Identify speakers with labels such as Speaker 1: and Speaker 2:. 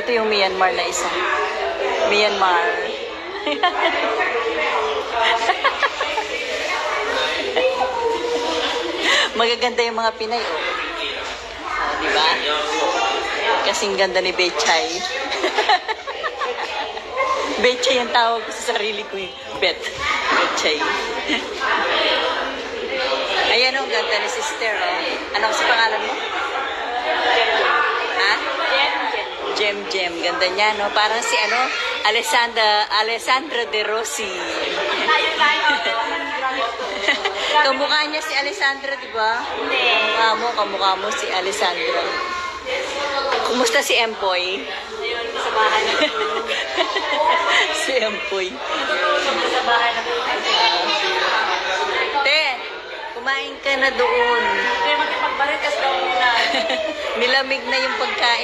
Speaker 1: Ito yung Myanmar na isa. Myanmar. Magaganda yung mga Pinay, oh. Di ba? Kasing ganda ni Bechay. Bechay ang tawag ko sa sarili ko, eh. Bechay. Ayan, oh, ganda ni sister, oh. Ano kasi pangalan mo? Ha? Jem. Ganda niya, no? Parang si, ano, Alessandra De Rossi. Kamukha niya si Alessandra, di ba?
Speaker 2: Hindi.
Speaker 1: Kamukha mo si Alessandra. Kumusta si Empoy?
Speaker 2: Ayun, sa bahay na
Speaker 1: Si Empoy.
Speaker 2: sa bahay na
Speaker 1: Te, kumain ka na doon.
Speaker 2: Kaya magkipagbarit kasi daw muna.
Speaker 1: Nilamig na yung pagkain.